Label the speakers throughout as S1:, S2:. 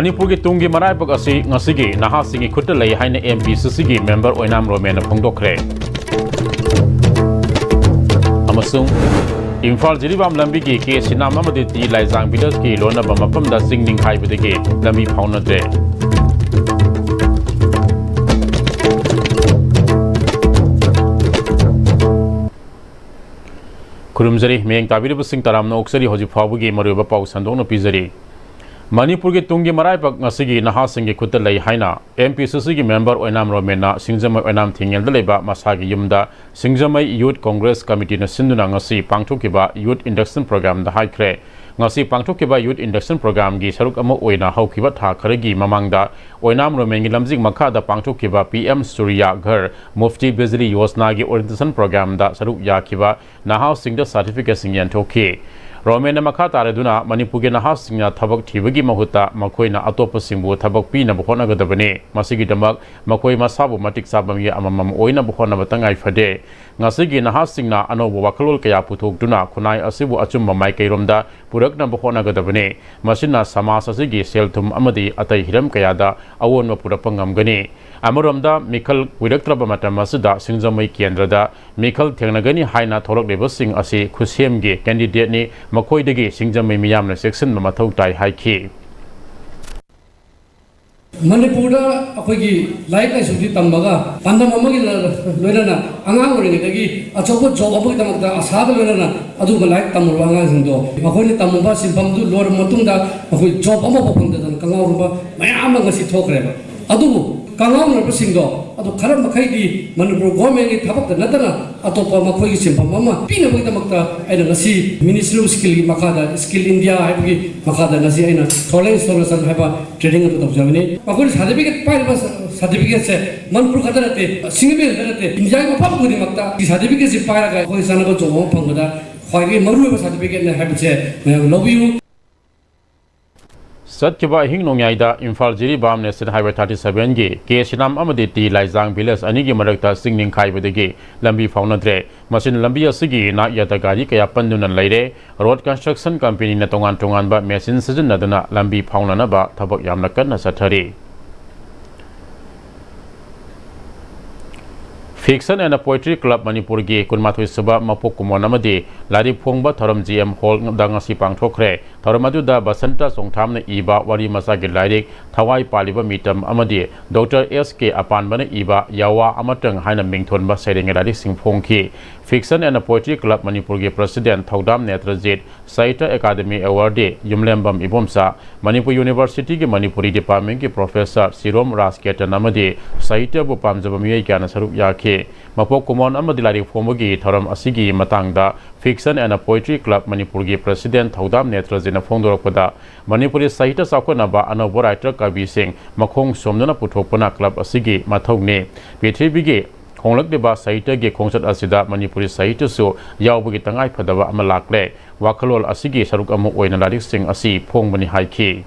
S1: Manipuri ki tungi marai pak asi ngasigi naha singi khutta lei haina MPCC ki member oinam romen phongdokre amasung Imphal jiribam lambi ki ke sinam amadi ti laijang village ki lona ba mapam da singning haibadegi lambi phaunadre Kurumzari meng tabiribu sing taramna oksari hoji phabugi maruba pau sandongno pizari Manipur ki tungi marai pak ngasigi naha singi khutta lei haina MPCC ki member oinam romena singjamai oinam thingel daleba masagi yumda singjamai youth congress committee na sinduna ngasi pangthokiba youth induction program da haikre ngasi pangthokiba youth induction program gi saruk ama oina haukiba tha kharagi mamangda oinam romengi lamjing makha da pangthokiba PM Surya Ghar Mufti Bijli Yojana gi orientation program da saruk yakiba naha singda certificate singyan thoki Romena makha taraduna Manipur ge naha singna thabak thibagi mahuta makoina atopa singbu thabak pina bkhona gadabane masigi damak makoi masabu matik sabam ye amamam oina bkhona batangai phade ngasigi naha singna anobu wakhlol kaya puthokduna khunai asibu achum mamai kairomda purakna bkhona gadabane masina samas asigi selthum amadi atai hiram kayada awon purapangam gani Amoromda Mikhal Wiraktraba Matamasuda Singjamai Kendrada Mikhal Tengnagani Haina Tholok Leba Sing Asi Khusemge candidate ni Makoidagi Singjamai Miyamna section Mamathau Tai Haiki
S2: Manipura akogi like I sudi tambaga pandam amagi loirana angang oringi achobo job abagi tamakta asada loirana adu like tamurwa angang sindo akoni tamuba simpamdu lor matungda akoi job ama bopunda dan kangaruba mayam ngasi thokraba adu Kangang na pasingo, ato karam makaidi Manipur government ni thabak na nadana ato pa makoy simpam mama pina bagita magta ay na si Ministry of Skill makada Skill India ay bagi makada na si ay na toleng solution ay pa training ato tapos ni makoy certificate pa ba certificate se Manipur kada nate singabil kada nate India ko pa bagi magta si certificate si para ka koy sana ko jomo pangada khoy maru ba certificate na hay se love you
S1: Satkiba hing nongyaida Imphal jiribam National Highway 37 gi ke sinam amadi ti laijang village ani gi marakta singning khaibadegi lambi faunadre masin lambi asigi na yata gari kaya panduna leire road construction company na tongan ba machine sizinadana lambi faunana ba thabak yamna kanna sathari Fiction and a Poetry Club Manipur gi kunmathoi suba mapok kumon amadi lari phongba thoram GM hall dangasi pangthokre thoramadu da basanta songthamna iba wari masa gi lairik thawai paliba mitam amadi Dr SK apanbana iba yawa amatang haina mingthon ba sereng lari singphongki Fiction and a Poetry Club Manipur gi president Thodam Netrajit Saita Academy Award Yumlembam Ibomsa Manipur University gi Manipuri Department gi Professor Sirom Rasketan amadi Saita bu pamjabami kana saruk yake Mapok kumon amadi lari phomagi thoram asigi matangda Fiction and a Poetry Club Manipur gi president Thodam Netrajit na phongdorakpada Manipuri Sahitya Sakona ba anobo writer Kabi Singh makhong somnana puthokpana club asigi mathokne Prithibigi Konglak deba Sahitya gi khongsat asida Manipuri Sahitya su yawbagi tangai phadaba ama lakle wakhalol asigi saruk amu oina larik sing asi phongbani haiki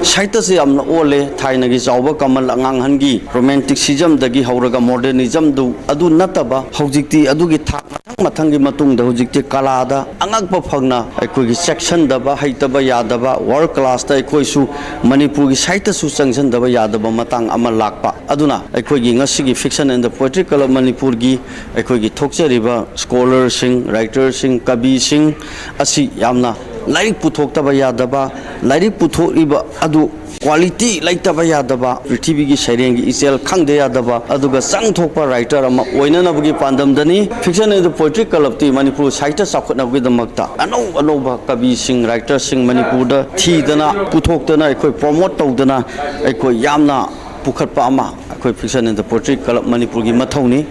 S3: Sahitya se amna ole thaina gi chawba kamal angang hangi romanticism dagi hauraga modernism du adu nataba hojikti adu gi thak mathang gi matung da hojikti kala da angakpa phagna aikoi gi section da ba haitaba yadaba world class da aikoi su Manipur gi Sahitya su changsan da ba yadaba matang ama lakpa aduna aikoi gi ngasi gi Fiction and the Poetry Club Manipur gi aikoi gi thokchariba scholar sing writer sing kabi sing asi yamna Lairik puthokta ba yadaba lairik puthoriba adu quality laitaba yadaba prithibigi sairengi isel khangde yadaba aduga sangthokpa writer ama oinanabagi pandamdani Fiction and the Poetry Club ti Manipur Sahitya sakhotnabagi damakta anoba kabi sing writer sing Manipur da thidana puthoktana aikoi promote tawdana aikoi yamna pukhatpa ama aikoi Fiction and the Poetry Club Manipur gi mathauni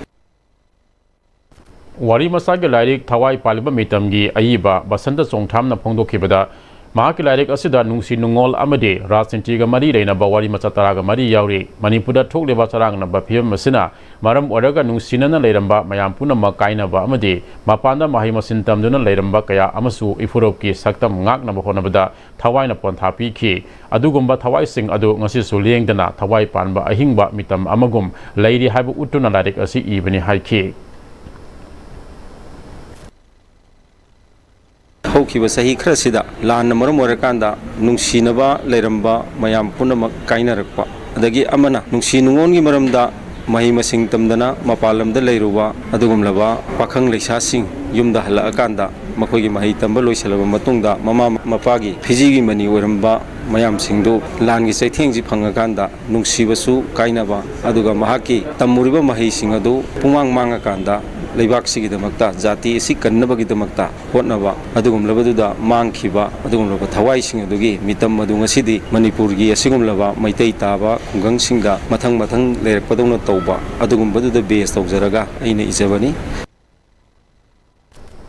S1: Wari masagi lairik thawai paliba mitamgi aiba basanta songthamna phongdokhibada mahaki lairik asida nungsi nungol amade rajnitiga mari reinaba wari machataraga mari yauri Manipurda thokleba charangna ba phim masina maram oraga nungsinana leiramba mayam punama kainaba amade mapanda mahi masin tamduna leiramba kaya amasu ifurokki saktam ngakna bahonabada thawaina pontha pikhi adugumba thawai sing adu ngasi su lengdana thawai panba ahingba mitam amagum leiri haibu utuna lairik asi ibani haiki
S4: ꯍꯧꯈꯤꯕ ꯆꯍꯤ ꯈꯔꯁꯤꯗ ꯂꯥꯟꯅ ꯃꯔꯝ ꯑꯣꯏꯔꯀꯥꯟꯗ ꯅꯨꯡꯁꯤꯅꯕ ꯂꯩꯔꯝꯕ ꯃꯌꯥꯝ ꯄꯨꯝꯅꯃꯛ ꯀꯥꯏꯅꯔꯛꯄ ꯑꯗꯒꯤ ꯑꯃꯅ ꯅꯨꯡꯁꯤ ꯅꯨꯡꯉꯣꯟꯒꯤ ꯃꯔꯝꯗ ꯃꯍꯩ ꯃꯁꯤꯡ ꯇꯝꯗꯅ ꯃꯄꯥꯟ ꯂꯝꯗ ꯂꯩꯔꯨꯕ ꯑꯗꯨꯒꯨꯝꯂꯕ ꯄꯥꯈꯪ ꯂꯩꯁꯥꯁꯤꯡ ꯌꯨꯝꯗ ꯍꯜꯂꯛꯑꯀꯥꯟꯗ ꯃꯈꯣꯏꯒꯤ ꯃꯍꯩ ꯇꯝꯕ ꯂꯣꯏꯁꯤꯜꯂꯕ ꯃꯇꯨꯡꯗ ꯃꯃꯥ ꯃꯄꯥꯒꯤ ꯐꯤꯖꯤꯒꯤ ꯃꯅꯤ ꯑꯣꯏꯔꯝꯕ ꯃꯌꯥꯝꯁꯤꯡꯗꯨ ꯂꯥꯟꯒꯤ ꯆꯩꯊꯦꯡꯁꯤ ꯐꯪꯉꯀꯥꯟꯗ ꯅꯨꯡꯁꯤꯕꯁꯨ ꯀꯥꯏꯅꯕ ꯑꯗꯨꯒ ꯃꯍꯥꯛꯀꯤ ꯇꯝꯃꯨꯔꯤꯕ ꯃꯍꯩꯁꯤꯡ ꯑꯗꯨ ꯄꯨꯡꯃꯥꯡ ꯃꯥꯡꯉꯀꯥꯟꯗ ꯂꯩꯕꯥꯛꯁꯤꯒꯤꯗꯃꯛꯇ ꯖꯥꯇꯤ ꯑꯁꯤ ꯀꯟꯅꯕꯒꯤꯗꯃꯛꯇ ꯍꯣꯠꯅꯕ ꯑꯗꯨꯒꯨꯝꯂꯕꯗꯨꯗ ꯃꯥꯡꯈꯤꯕ ꯑꯗꯨꯒꯨꯝꯂꯕ ꯊꯋꯥꯏꯁꯤꯡ ꯑꯗꯨꯒꯤ ಮಿತꯝ ꯑꯗꯨ ꯉꯁꯤꯗꯤ ꯃꯅꯤꯄꯨꯔꯒꯤ ꯑꯁꯤꯒꯨꯝꯂꯕ ꯃꯩꯇꯩ ꯇꯥꯕ ꯈꯨꯡꯒꯪꯁꯤꯡꯗ ꯃꯊꯪ ꯃꯊꯪ ꯂꯩꯔꯛꯄꯗꯧꯅ ꯇꯧꯕ ꯑꯗꯨꯒꯨꯝꯕꯗꯨꯗ ꯕꯦꯁ ꯇꯧꯖꯔꯒ ꯑꯩꯅ ꯏꯖꯕꯅꯤ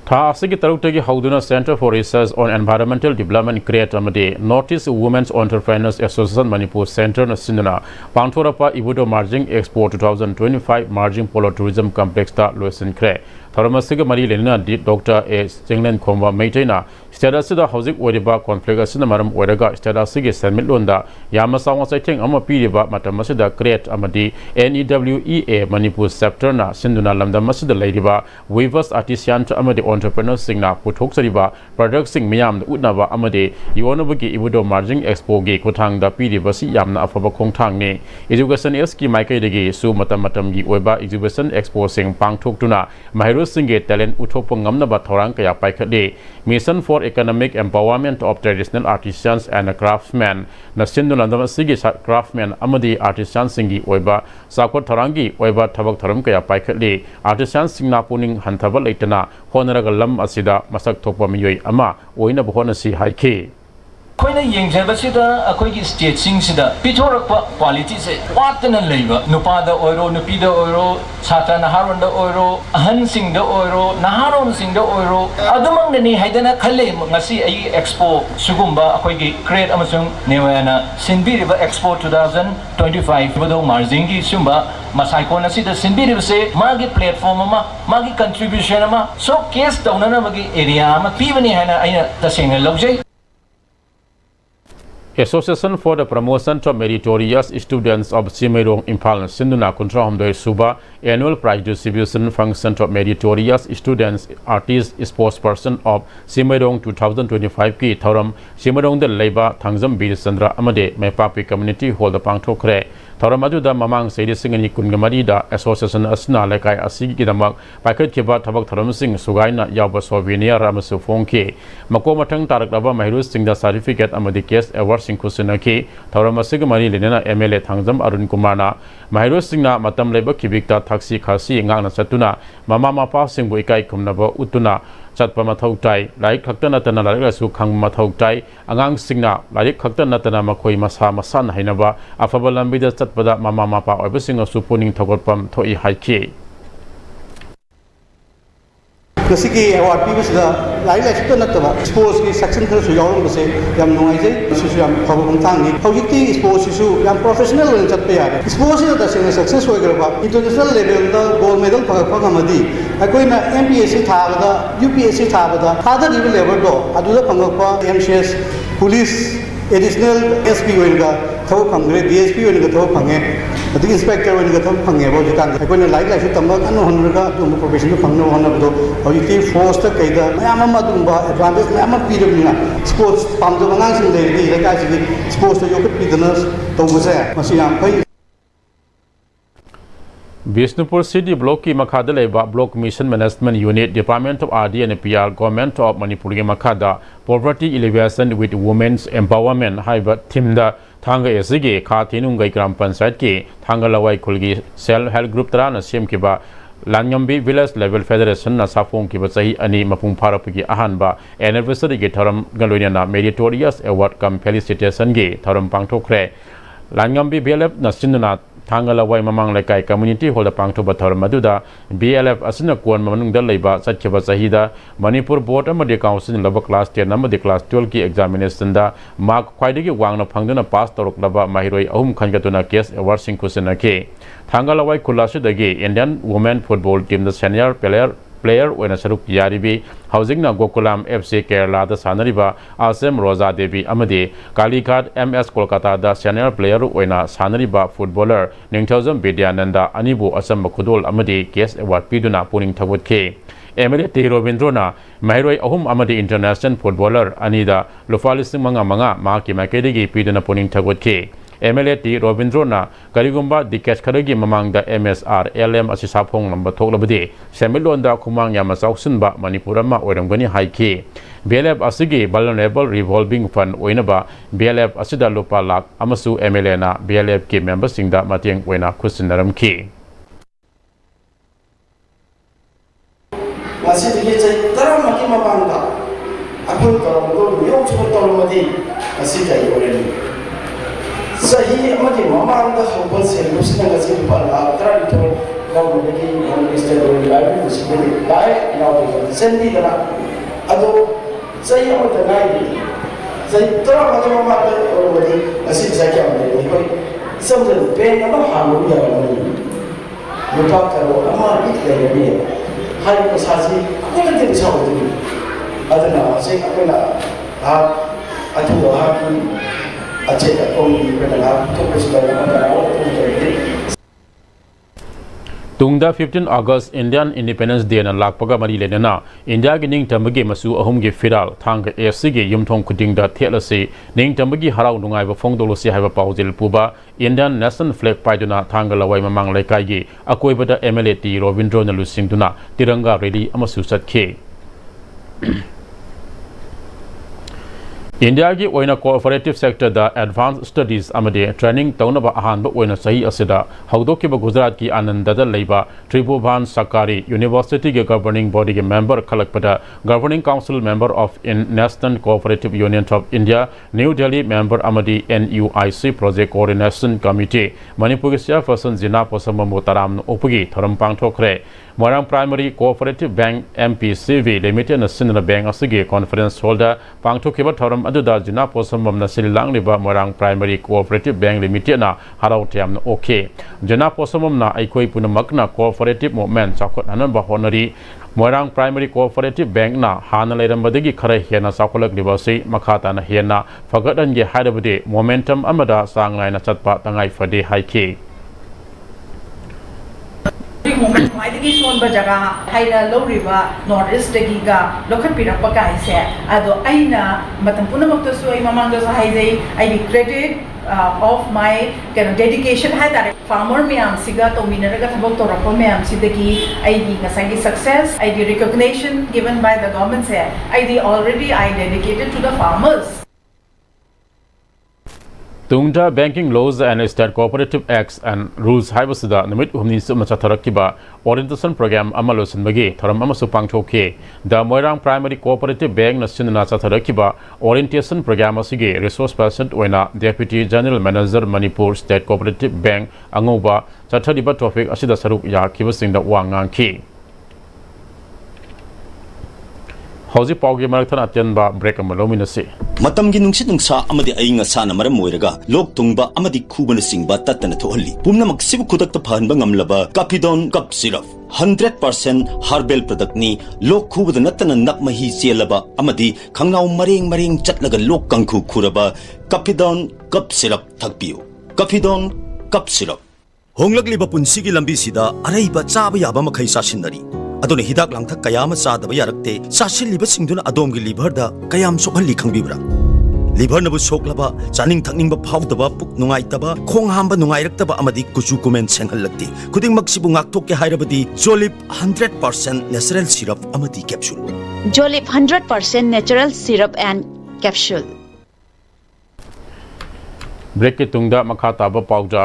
S1: ꯊꯥ ꯑꯁꯤꯒꯤ ꯇꯔꯨꯛꯇꯒꯤ ꯍꯧꯗꯨꯅ centre for resources on environmental development CREATE ꯑꯃꯗꯤ north east women's entrepreneurs association Manipur ꯁꯦꯟꯇꯔꯅ ꯁꯤꯟꯗꯨꯅ ꯄꯥꯡꯊꯣꯔꯛꯄ ꯏꯕꯨꯗꯣ Marjing expo 2025 Marjing polo tourism ꯀꯝꯄ꯭ꯂꯦꯛꯁꯇ ꯂꯣꯏꯁꯤꯟꯈ꯭ꯔꯦ ꯊꯧꯔꯝ ꯑꯁꯤꯒ ꯃꯔꯤ ꯂꯩꯅꯅ ꯗꯣꯛꯇꯔ ꯑꯦ ꯆꯤꯡꯂꯦꯟ ꯈꯣꯝꯕ ꯃꯩꯇꯩꯅ ꯁ꯭ꯇꯦꯠ ꯑꯁꯤꯗ ꯍꯧꯖꯤꯛ ꯑꯣꯏꯔꯤꯕ ꯀꯣꯟꯐ꯭ꯂꯤꯛ ꯑꯁꯤꯅ ꯃꯔꯝ ꯑꯣꯏꯔꯒ ꯁ꯭ꯇꯦꯠ ꯑꯁꯤꯒꯤ ꯁꯦꯟꯃꯤꯠꯂꯣꯟꯗ ꯌꯥꯝꯅ ꯆꯥꯎꯅ ꯆꯩꯊꯦꯡ ꯑꯃ ꯄꯤꯔꯤꯕ ꯃꯇꯝ ꯑꯁꯤꯗ ꯀ꯭ꯔꯦꯠ ꯑꯃꯗꯤ NEWEA ꯃꯅꯤꯄꯨꯔ ꯆꯦꯞꯇꯔꯅ ꯁꯤꯟꯗꯨꯅ ꯂꯝꯗꯝ ꯑꯁꯤꯗ ꯂꯩꯔꯤꯕ ꯋꯤꯚꯔꯁ ꯑꯥꯔꯇꯤꯁꯤꯌꯥꯟ ꯑꯃꯗꯤ ꯑꯣꯟꯇꯔꯄ꯭ꯔꯦꯅꯔꯁꯤꯡꯅ ꯄꯨꯊꯣꯛꯆꯔꯤꯕ ꯄ꯭ꯔꯗꯛꯁꯤꯡ ꯃꯤꯌꯥꯝꯗ ꯎꯠꯅꯕ ꯑꯃꯗꯤ ꯌꯣꯟꯅꯕꯒꯤ ꯏꯕꯨꯗꯣ ꯃꯥꯔꯖꯤꯡ ꯑꯦꯛꯁꯄꯣꯒꯤ ꯈꯨꯠꯊꯥꯡꯗ ꯄꯤꯔꯤꯕꯁꯤ ꯌꯥꯝꯅ ꯑꯐꯕ ꯈꯣꯡꯊꯥꯡꯅꯤ ꯏꯖꯨꯀꯦꯁꯟ ꯑꯦꯁꯀꯤ ꯃꯥꯏꯀꯩꯗꯒꯤꯁꯨ ꯃꯇꯝꯒꯤ ꯑꯣꯏꯕ ꯑꯦꯛꯖꯤꯕꯤꯁꯟ ꯑꯦꯛꯁꯄꯣꯁꯤꯡ ꯄꯥꯡꯊꯣꯛꯇꯨꯅ ꯃꯍꯩꯔꯣꯏꯁꯤꯡꯒꯤ ꯇꯦꯂꯦꯟ ꯎꯠꯊꯣꯛꯄ ꯉꯝꯅꯕ ꯊꯧꯔꯥꯡ ꯀꯌꯥ ꯄꯥꯏꯈꯠꯂꯤ mission for economic empowerment of traditional artisans and craftsmen नसिंदु लंदम असिगी क्राफ्टमैन अमदी आर्टिसन सिंगी ओइबा साकोट थरांगी ओइबा थबक थरम कया पाइखटली आर्टिसन सिंगना पुनिंग हंथबा लेटना होनरग लम असिदा मसक थोपा मियोय अमा ओइना बहोनसी हाइखी
S5: अखोइना येंगजेबसिदा अखोइगी स्टेटसिंगसिदा पिथोरकपा क्वालिटीसे वाटना लेबा नुपादा ओइरो नुपीदा ओइरो छात्र नहारोंदा ओइरो अहनसिंगदा ओइरो नहारोंसिंगदा ओइरो अदुमंगनी हाइदना खले ngasi ai expo sugumba अखोइगी क्रेट अमसुंग नेवाना सिनबिरिबा एक्सपो 2025 बदो मार्जिंगी सुंबा मसाइकोन असिदा सिनबिरिबसे मागी प्लेटफॉर्म अमा मागी कंट्रीब्यूशन अमा सो केस तौनना मगी एरिया अमा पीबनी हैना आइना तसेंग लौजै
S1: Association for the Promotion of Meritorious Students of Simerong Imphal Sinduna Kuntra Homdoi Suba Annual Prize Distribution Function of Meritorious Students Artists Sportsperson of Simerong 2025 ki Thoram Simerong the Leba Thangzam Bir Sandra Amade Mepapi Community Hall the Pangthokre Thoram aduda mamang Sedi Singani Kungamari da Association Asna Lekai Asigi Damak Paket Kiba Tabak Thoram Sing Sugaina Yaba Souvenir Ramasu Fonke Makomatang Tarak Lava Mahirus Sing the Certificate Amadi Case Award Sinkusinaki Thoram Asigamari Lena MLA Thangzam Arun Kumana Mahirus Singna Matam Leba Kibikta Taxi Khasi Ngana Satuna Mama Mapa Singbu Ikai Kumnaba Utuna चटपा मथौ ताई like खक्ता नतना लाइकसु खंग मथौ ताई अंगांग सिंगना like खक्ता नतना मखोई मसा मसान हाइनबा अफबा लंबिदा चटपदा मामा मापा ओइबसिंगसु पुनिंग थगोटपम थोई हाइखि
S6: ꯉꯁꯤꯒꯤ award ꯄꯤꯕꯁꯤꯗ ꯂꯥꯏꯔꯤꯛ ꯂꯥꯏꯁꯨꯇ ꯅꯠꯇꯕ ꯁ꯭ꯄꯣꯔꯠꯁꯀꯤ section ꯈꯔꯁꯨ ꯌꯥꯎꯔꯝꯕꯁꯦ ꯌꯥꯝ ꯅꯨꯡꯉꯥꯏꯖꯩ ꯃꯁꯤꯁꯨ ꯌꯥꯝ ꯐꯕ ꯈꯣꯡꯊꯥꯡꯅꯤ ꯍꯧꯖꯤꯛꯇꯤ ꯁ꯭ꯄꯣꯔꯠꯁꯤꯁꯨ ꯌꯥꯝ ꯄ꯭ꯔꯣꯐꯦꯁꯅꯦꯜ ꯑꯣꯏꯅ ꯆꯠꯄ ꯌꯥꯔꯦ ꯁ꯭ꯄꯣꯔꯠꯁꯤꯗ ꯇꯁꯦꯡꯅ ꯁꯛꯁꯦꯁ ꯑꯣꯏꯈ꯭ꯔꯕ ꯏꯟꯇꯔꯅꯦꯁꯅꯦꯜ ꯂꯦꯚꯦꯜꯗ ꯒꯣꯜ ꯃꯦꯗꯜ ꯐꯪꯉꯛꯄ ꯉꯝꯃꯗꯤ ꯑꯩꯈꯣꯏꯅ MPSC ꯊꯥꯕꯗ UPSC ꯊꯥꯕꯗ ꯊꯥꯗꯔꯤꯕ ꯂꯦꯚꯦꯜꯗꯣ ꯑꯗꯨꯗ ꯐꯪꯉꯛꯄ MCS ꯄꯨꯂꯤꯁ एडिशनल SP ओइनगा थौ फंगरे DSP ओइनगा थौ फंगे अदि इंस्पेक्टर ओइनगा थौ फंगे बो जिकान अकोइना लाइक लाइक तंबा अन होनरगा तुम प्रोफेशन को फंगनो होनबदो हौजिति फोर्स त कैदा मयाम अमा दुंबा एडवांटेज मयाम पीरबनिना स्पोर्ट्स पामदो मंगांसिं लेरदि लकासिगि स्पोर्ट्स तो योक पीदना तौबसे मसि याम फै
S1: Bishnupur City Block की मखादा लेबा Block Mission Management Unit Department of RD and PR Government of Manipuri मखादा Poverty Alleviation with Women's Empowerment हाइबा थीमदा थांगा एसिगे खाथिनुंगै ग्राम पंचायत की थांगा लवाई खुलगी सेल्फ हेल्प ग्रुप तरा न सेम किबा लांगम्बी विलेज लेवल फेडरेशन न साफों की बचाई अनि मपुंग फारपगी अहानबा एनिवर्सरी के थरम गलोइना मेरिटोरियस अवार्ड कम फेलिसिटेशन गे थरम पांगथोखरे लांगम्बी BLF न सिन्नुना थांगलवाई ममांग लेकाई कम्युनिटी हॉल पांगथोबा थरम मदुदा BLF असना कोन मनुंगदा लेबा सच्चबा सहीदा मणिपुर बोर्ड अमदि काउंसिल लब क्लास 10 अमदि क्लास 12 की एग्जामिनेशन दा मार्क ख्वाइदगी वांगना फंगदना पास तौरकलबा माहिरोई अहुम खनगतुना केस अवार्ड सिंकुसनके थांगलवाई खुलासुदगी Indian women football team the senior player ओना सरुक यारिबी हाउसिंगना गोकुलाम FC केरला दा सानरिबा आसम रोजा देवी अमदि कालीघाट MS कोलकाता दा सीनियर प्लेयर ओना सानरिबा फुटबॉलर निंगथौजम विद्यानंदा अनिबु असम खुदोल अमदि केस अवार्ड पीदुना पुनिंग थगुतखे MLA T Robindrona Mairoi Ahum Amadi International Footballer Anida Lufalising Manga Maki Makedi Pidana Puning Tagotke MLA T Robindrona Karigumba Dikas Karagi Mamanga MSR LM Asisapong number Toklabadi Semilonda Kumang Yamasausunba Manipurama Orangani Haiki BLF Asigi Vulnerable Revolving Fund Oinaba BLF Asida Lupa Lak Amasu MLA na BLF Ki member Singda Matiang Wena Kusinaram Ki
S7: Masih terang makin mabangga. Aku kalau betul yang cukup tolong mati masih jadi orang. Sahih mati mabangga hubungan serius dengan si pala terang itu kau lagi Noon-Istv live masih jadi live now sendi dah. Ado saya mati naik. Saya terang makin mabangga orang mati masih saya mati. Kau sebenarnya pen apa halu ya orang. Lupa kalau amal itu yang dia. Hari persasi, aku kan tidak bisa betul. Adanya saya aku nak atu hakim aceh aku di pendengar tu presiden negara itu jadi.
S1: Tungda 15 August Indian Independence Day na lakpaga mari lenana India gi ning tambagi masu ahum gi firal thang AFC gi yumthong kuding da thelase ning tambagi harau nungai ba phongdolo si haiba paujil puba Indian National Flag paiduna thang lawai mamang laikai gi akoi bada MLA T Robindro na lusing duna tiranga rally amasu satke India gi oina cooperative sector da advanced studies amade training taunaba ahanba oina sahi asida haudokiba Gujarat ki Anandada leiba Tribhuvan Sakari University ge governing body ge member khalakpada governing council member of National Cooperative Union of India New Delhi member amadi NUIC project coordination committee Manipuri chairperson Jina Posama Motaram opagi thoram pangthokre Morang Primary Cooperative Bank MPCV Limited na sinna bank asige conference holder pangthokiba thoram aduda Jina Posamam na sililang liba Morang Primary Cooperative Bank Limited na harau tiam na okay Jina Posamam na aikoi punamak na cooperative movement sakot hanan ba honori Morang Primary Cooperative Bank na hana leirambadagi khara hena sakolak libasi makhata na hena fagadan ge haidabade momentum amada sanglai na chatpa tangai fade haike
S8: moment khwaidagi sonba jaga haina loriba Noon-Istv ga lokhat pirakpa kai se ado aina matam punamakta su ai mamangda sa haidai I credit of my dedication haidare farmer miyam siga tominaraga thabok torakpa miyam sidagi ai gi ngasagi success ai di recognition given by the government se ai di already I dedicated to the farmers
S1: Tungda Banking Laws and State Cooperative Acts and Rules Haibasida Namit Humni Sumacharakiba Orientation Program Amalosan Magi Taram Amasupang Toke The Moirang Primary Cooperative Bank Nasinana Satarakiba Orientation Program Asige Resource Person Wena Deputy General Manager Manipur State Cooperative Bank Angoba Satariba Topic Asida Saruk Ya Kibasing the Wangang Ki Howzi Paugi Marathon Atyanba break Amalominasi
S9: Matamgi nungsit nungsa amadi ainga sana maram moiraga lok tungba amadi khubana singba tatana thohalli pumna maksibu khudak ta phanba ngamlaba Capidon cup syrup 100% herbal product ni lok khubada natana nakmahi chelaba amadi khangnau mareng chatlaga lok kangkhu khuraba Capidon cup syrup thakpiu Capidon cup syrup honglakliba punsigi lambi sida araiba chaba yaba makhai sasinari aduna hidak langthak kayama sadaba yarakte sasilliba singduna adomgi liver da kayam sokhalli khangbibra liver nabu soklaba chaning thakningba phawdaba puk nungaitaba khong hamba nungairaktaba amadi kuchu kumen senghallakti khuding maksibu ngaktokke hairabadi Jolip 100% natural syrup amadi capsule
S10: Jolip 100% natural syrup and capsule
S1: break ke tungda makhata ba pauja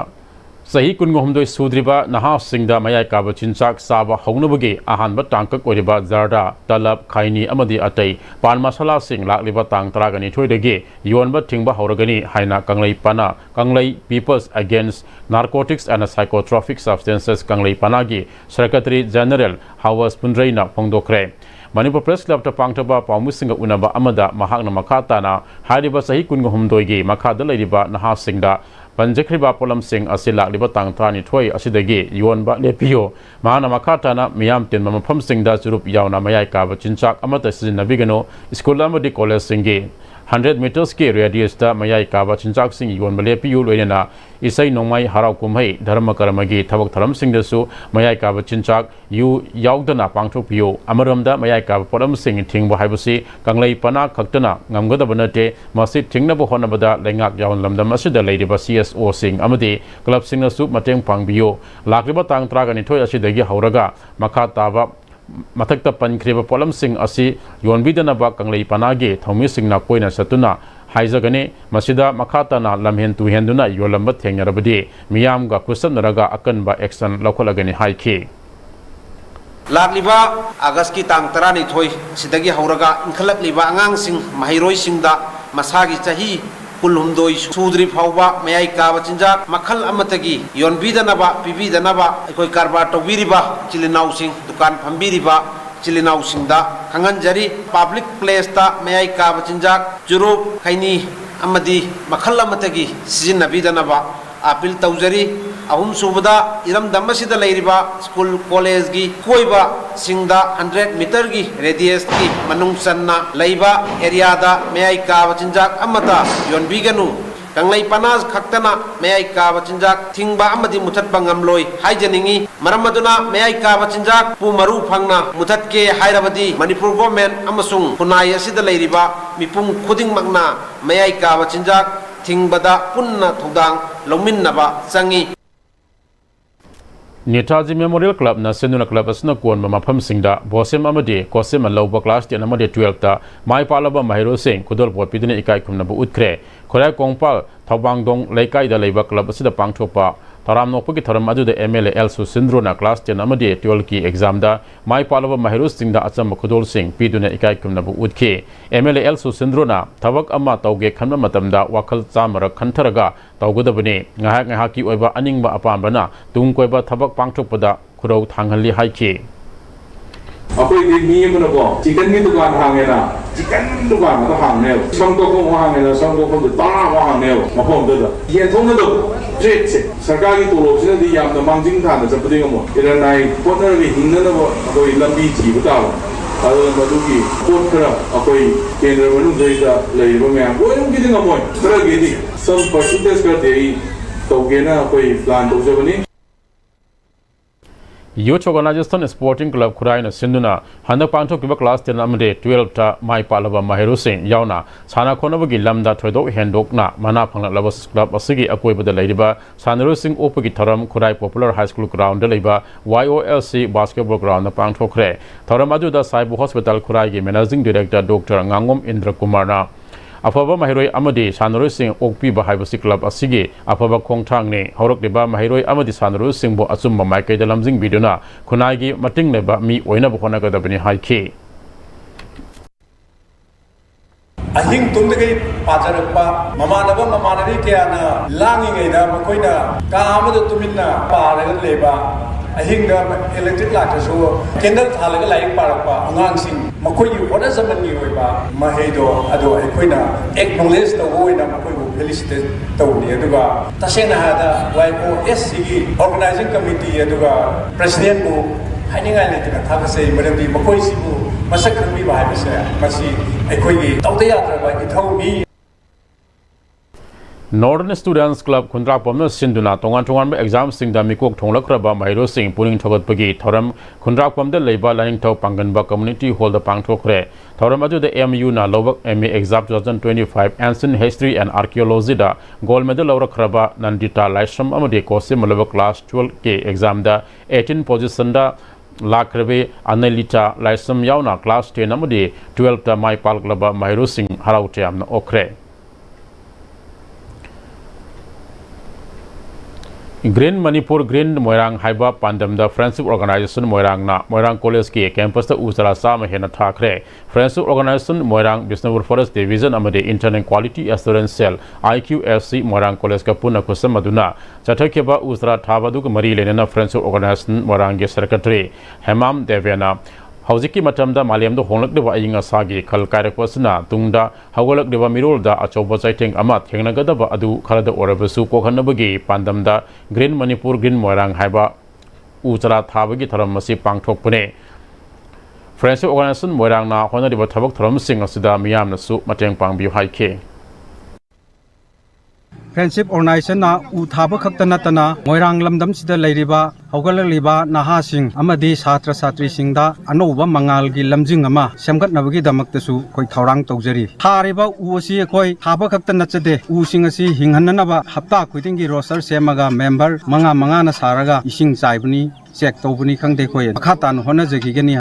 S1: Sahi Kungomdo Sudriba Naha Singda Mayaka Chinsak Saba Honubagi Ahanba Tankak Oriba Zarda Talab Kaini Amadi Atay Pan Masala Sing Lakliba Tang Tragani Toydagi Yuanba Tingba Horagani Haina Kanglai Pana Kanglai Peoples Against Narcotics and Psychotropic Substances Kanglai Panagi Secretary General Hawas Pundraina Pongdokre Manipur Press Club ta pangtaba pamusinga unaba amada mahakna makata na hariba sahi kungomdoigi makada leriba naha singda Panjakriba Polam Singh Asila Libatang Tani Toy Asidagi Yuanba Lepio Mahana Makata na Miam Tin Mamapam Singh da Surup Yauna Mayaka Chinchak Amata Sin Navigano School Amadi College Singi 100 meters की radius दा मयाई काबा चिंचाक सिंह योन बले PU लोइना इसै नोंमाई हराव कुमहै धर्म कर्मगी थबक थरम सिंहदसु मयाई काबा चिंचाक यु याउदना पांगथोक PU अमरमदा मयाई काबा पोरम सिंह थिंगबो हाइबसी कंगलै पना खक्तना ngamgadaba nate masi thingnabu honabada lengak yawn lamdam asida leidiba CSO sing amadi club singnasu mateng pangbiyo lakriba tang traga ni thoi asidagi hauraga makha taba mathakta pankhriba polam sing asi yonbidana ba kanglei panage thomi singna koina satuna haizagane masida makhatana lamhen tu henduna yolamba thengnarabadi miyamga kusanaraga akanba action lokholagani haiki
S11: लाकलिबा अगस्त की तांग तरानी थोई सिदगी हौरगा इंखलकलिबा आंगांसिंग महिरोइसिंगदा मसागी चाही कुलहुमदोई सूद्री फावबा मयाई काबा चिंजाक मखल अमतगी योनबीदनबा पिबीदनबा अखोई कारबार तौबीरिबा चिलिनाउसिंग दुकान फंबीरिबा चिलिनाउसिंगदा खंगनजरी public प्लेसता मयाई काबा चिंजाक जुरुप खैनी अमदी मखल अमतगी सिजिनबीदनबा appeal तौजरी अहम सूबदा Iram दमसिदा लेरिबा school college की कोइबा सिंगदा 100 metre की radius की मनुंग सन्ना लेबा एरिया दा मयाई काबा चिंजाक अमता योनबीगनु कंगलै पनाज खक्तना मयाई काबा चिंजाक थिंगबा अमदी मुथतबा ngamloi हाइजनिंगी मरमदुना मयाई काबा चिंजाक पु मरु फंगना मुथतके हाइरबदी मणिपुर गवर्नमेंट अमसुंग खुनाई असिदा लेरिबा मिपुंग खुदिंग मगना मयाई काबा चिंजाक थिंगबदा पुन्ना थौदांग लौमिन्नबा चंगी
S1: नेताजी मेमोरियल क्लब ना सेनुना क्लब असना कोन मफम सिंगदा बोसेम अमदे कोसेम लौबा क्लास 10 अमदे 12 ता माई पालबा महिरो सिंह खुदल पोट पिदने इकाई खुमनबु उतख्रे खोराय कोंगपाल थौबांगदोंग लेकाई दा लेबा क्लब असिदा पांगथोपा तराम नोपकी थरम अदुदे एमएलए एलसु सिंद्रोना क्लास 10 अमदे 12 की एग्जाम दा माई पालबा महिरो सिंगदा अचम खुदोल सिंह पिदुने इकाई खुमनबु उतखे एमएलए एलसु सिंद्रोना थबक अमा तौगे खनम मतमदा वाखल चामर खंथरगा तौगदबने ngahak ngahaki oiba aningba apambana tung koiba thabak pangthokpada khurau thanghali haiki
S12: apoi de mi mona bo chicken ni dukan hangena chicken dukan ma hangne songko ko hangena songko ko ta wa hangne ma phom da ye thong da je sarkar ki tolo sina di yam da mangjing than da japdi mo ira nai partner ni hinna da bo apoi lambi ji bu ta ado madugi potra apoi kendra manu da leiba me bo yum ki dinga mo tra ge di some percentage ka dei to gena apoi plan to jabani
S1: Youth Organization Sporting Club Khuraina Sinduna Handa Pangthok Kiba Class 10 Amde 12 ta Mai Palaba Mahiru Singh Yauna Sana Khonabagi Lamda Thoidok Hendokna Mana Phangla Labas Club Asigi Akoibada Leiba Sanaru Singh Opagi Tharam Khurai Popular High School Ground Leiba YOLC Basketball Ground na Pangthokre Tharam Ajuda Saibu Hospital Khurai gi Managing Director Dr. Ngangom Indra Kumarna Afaba Mahiroi Amadi Sanaru Singh Okpi Bahaibasi Club Asigi Afaba Khongthang ne Horok deba Mahiroi Amadi Sanaru Singh bo Achumba Maikai da Lamjing Biduna Khunai gi Mating leba mi oina bkhona ga dabani haiki
S13: Ahing tumdagi pajarakpa mamanabi kayana langi ngaida makoina kaamada tuminna paraga leba ahing da electric light so candle thalaga light parakpa angangsing makoi yu ona zamani oiba maheido ado akoina acknowledge the oina makoi bu felicitate tawni aduga tasena hada YOS gi organizing committee aduga president bu haningai letina thakasei marandi makoi sibu masak khami ba haibase masi akoi gi tawda yatra ba ithawni
S1: Northern Students Club Khundrak Pomna Sinduna Tongan Tongan exam sing da mikok thonglakhraba Mahiro Singh Puning Thogat Pagi Thoram Khundrak Pomda Leiba Laning Thau Panganba Community Hall da Pangthokre Thoram aju da MU na Lobak MA exam 2025 Ancient History and Archaeology da gold medal lawrakhraba Nandita Laishram amade Kose Malaba class 12 ke exam da 18 position da Lakrebe Annalita Laishram yauna class 10 amade 12 ta Mai Palklaba Mahiro Singh Haraute amna okre Green Manipur Green Moirang Haiba Pandam the Friendship Organization Moirang na Moirang College ki campus the Usara Sama Hena Thakre Friendship Organization Moirang Bisnapur Forest Division Amade Internal Quality Assurance Cell IQFC Moirang College ka Puna Kusam Maduna Chathakeba Usara Thabadu Mari Lenana Friendship Organization Moirang Secretary Hemam Devena Hauziki Matamda Maliam the Honlak de Vainga Sagi Kal Karakosna Tungda Hawalak de Mirul da Achoba Saiting Amat Henagada Adu Kalada Orabasu Kohanabagi Pandamda Green Manipur Green Moirang Haiba Usara Thabagi Taramasi Pangthokpune Friendship Organization Moirangna Honoriba Tabak Thoram Singh Asida Miyam Nasu Mateng Pangbiu Haike.
S14: Friendship Organization na uthaba khakta natana Moirang lamdam sida leiriba haugalaliba naha sing amadi satra satri singda anoba mangal gi lamjing ama semgat nabagi damaktasu koi thaurang tawjari thariba u asi koi thaba khakta nachade u sing asi hinghananaba hapta kuiding gi roster semaga member manga na saraga ising chaibni check tawbuni khangde koi khatan hona jagi gani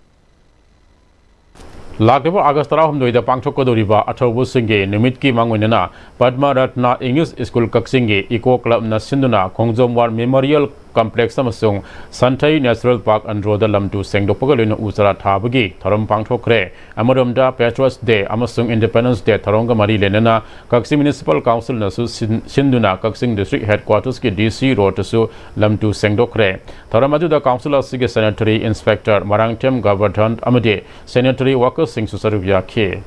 S1: Lakdeba Agastara Humdoida Pangchokodoriba Athobu Singe Nimitki Mangunena Padma Ratna English School Kaksinge Eco Club na Sinduna Kongjomwar Memorial Complex Samasung Santai Natural Park Androda Lamtu Sengdopagalina Usara Tabagi Thoram Pangchokre Amarumda Patriots Day Amasung Independence Day Thoronga Mari Lenena Kaksing Municipal Council Nasu Sinduna Kaksing District Headquarters Ki DC Road Tasu Lamtu Sengdokre Thoramadu the Council Sige Sanitary Inspector Marangtem Government Amade Sanitary Workers Sing Susaruvia K.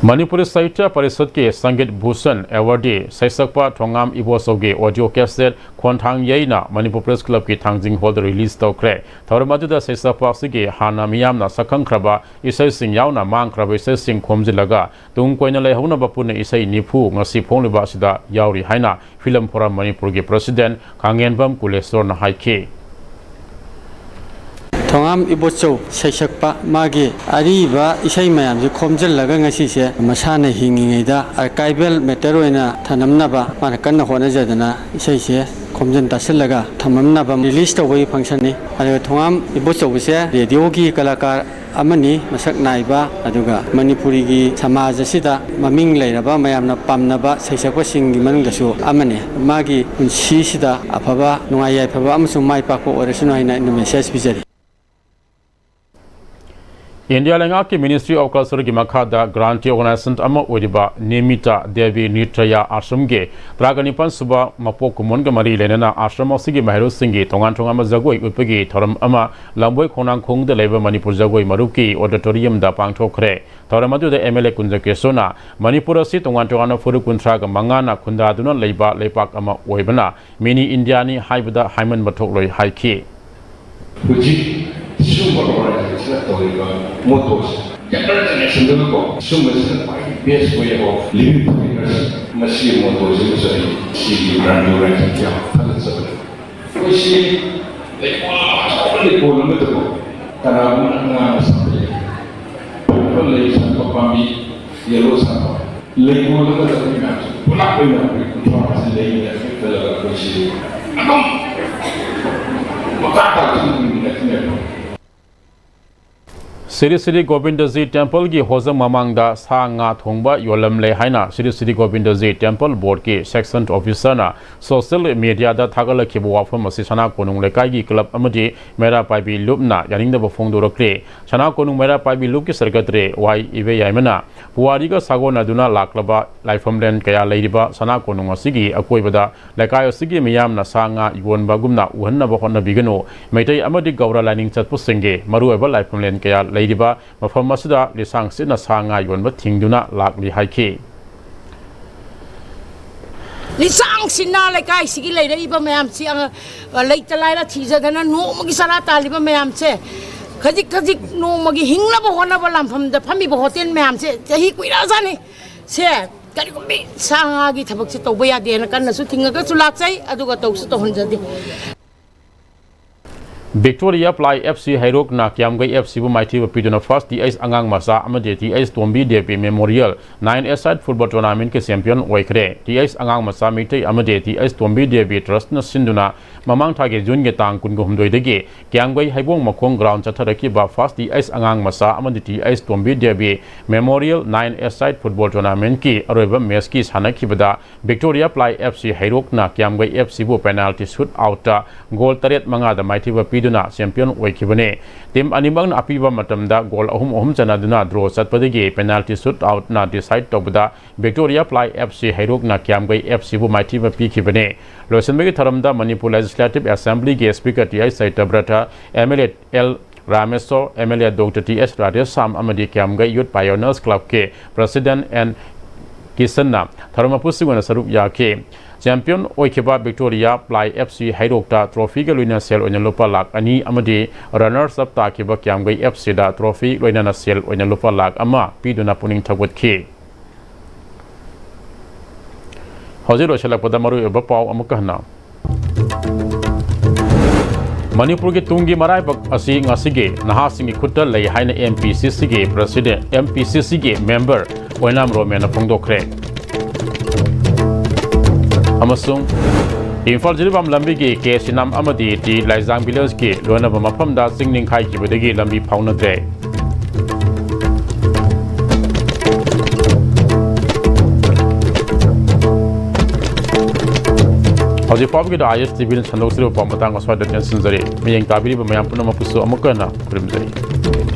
S1: Manipuri Sahitya Parishad ke Sangeet Bhushan Awardee Saisakpa Thongam Ibosoge audio cassette Khonthang Yaina Manipur Press Club ki Thangjing Hall release tawkre Thoramadu da Saisakpa sige Hana Miyamna Sakhang Khraba Isai Sing Yauna Mang Khraba Isai Sing Khomjilaga Tung Koina Leihona Bapuna Isai Nipu Ngasi Phongliba Sida Yauri Haina Film Forum Manipur ki President Kangenbam Kulesor na Haike
S15: Thongam Ibocho Saisakpa Magi Ariba Isai Mayam ji khomjillaga ngasi se masana hingingida archival matter oina thanamnaba manakanna honajadana isai se khomjin tasillaga thamamnaba release tawai function ni ade Thongam Ibocho se radio gi kalakar amani masak naiba aduga Manipuri gi samaj asida maming leiraba mayamna pamnaba Saisakpa singi manungdasu amane magi unsi sida afaba nungayai phaba amasung mai pakko oresino haina message bijari
S1: India Lenga ki Ministry of Culture ki Makhada Grantee Organization Ama Odiba Nemita Devi Nitraya Ashramge Praganipan Suba Mapok Kumonga Mari Lenena Ashram Sigi Mahero Singi Tongan Tongama Zagoi Upegi Thoram Ama Lamboi Konang Kong de Labor Manipur Zagoi Maruki Auditorium da Pangtokre Thoramadu de MLA Kunjake Sona Manipura Si Tongan Tongana Furu Kuntraga Mangana Kundaduna Leiba Lepak Ama Oibana Mini Indiani Haibada Haiman Matokloi Haiki
S12: Super organization motors. International go. Super best way of living together. Machine motors is see brand right here. We see like only problem with the go. Karena sampai. People like sampai pambi yellow sampai. Like more than the thing. Punak punak control masih lagi ada kalau kunci. Anom. Makata ini
S1: Siri Govindaji Temple ki Hozam Mamangda Sanga Thongba Yolam Le Haina Siri Govindaji Temple Board ki Section Officer na Social Media da Thagala Kibu Wafam Masisana Konung Lekai ki Club Amadi Mera Paibi Lubna Yaninda Bofongdo Rokre Chana Konung Mera Paibi Lub ki Secretary Y Ive Yaimana Puariga Sago Naduna Laklaba Lifehomeland Kaya Ladiba Sana Konung Asigi Akoibada Lekai Asigi Miyam na Sanga Yuan Bagumna Uhanna Bahona Bigano Maitai Amadi Gaura Lining Chatpusenge Maru Eba Lifehomeland Kaya Ladiba Mafam Masida Lisang Sina Sanga Yuan Batingduna Lakli Haiki
S16: Lisang Sina like I see later Iba Mayam see late Lila teaser than a no Magisara Taliba Mayam say Kazik no Magi Hingla Honabalam from the Pamibo Hotel Mayam say he quit Azani say Sangagi Tabakito Wea de Nakana Suting a Gatulate Adugatos to 100.
S1: Victoria Ply FC Hairok na Kiamgai FC bu Mighty Piduna First DIS Angang Masa Amade DIS Tombi DP Memorial 9-a-side football tournament ke champion oikre DIS Angang Masa Mitai Amade DIS Tombi DP Trust na Sinduna Mamang Thage Jun ge tang kun go humdoi dege Kiamgai Haibong Makong ground chatharaki ba First DIS Angang Masa Amade DIS Tombi DP Memorial 9-a-side football tournament ki aroiba match ki sanaki bada Victoria Ply FC Hairok na Kiamgai FC bu penalty shoot out goal taret manga da Mighty Piduna champion oikibane team animang na apiba matamda goal ahum chanaduna draw chatpadagi penalty shoot out na decide tobda Victoria Ply FC Hairok na Kiamgai FC bu Mighty pikibane losenbegi tharamda Manipur Legislative Assembly ge speaker TI Saitabrata MLA L Rameso MLA Dr. TS Rajesh Sam Amadi Kiamgai Youth Pioneers Club ke president and किसन्ना थरमपुसिगोना सरुक याखे champion ओइखेबा Victoria प्लाई FC हाइरोक्टा trophy के लोइना सेल ओइना लुपा लाख अनि अमदि रनर्स अप ताखेबा क्यामगै FC दा ट्रॉफी लोइना सेल ओइना लुपा लाख अमा पिदुना पुनिंग थगवतखे हौजिर ओसलपदा मरु एबा पाव अमुकहना मणिपुर के तुंगी मराइबक असि ngasiगे नहासिंगी खुट्टा लै हाइना MPCC के प्रेसिडेंट MPCC के मेंबर ओइनाम रोमेना फोंदोखरे अमसुंग इम्फाल जिरिबाम लंबी के केसिनाम अमदी टी लाइजांग विलेज के लोनब मफमदा सिंगनिंग खाइखिबदगी लंबी फाउनद्रे हौजिक फाउबगी ISTV ने संदोक्सिरो पामतांग अस्वाद टेंशन जरे मियंग ताबिरिब मयाम पुनम पुसु अमुकना खुरिमजरी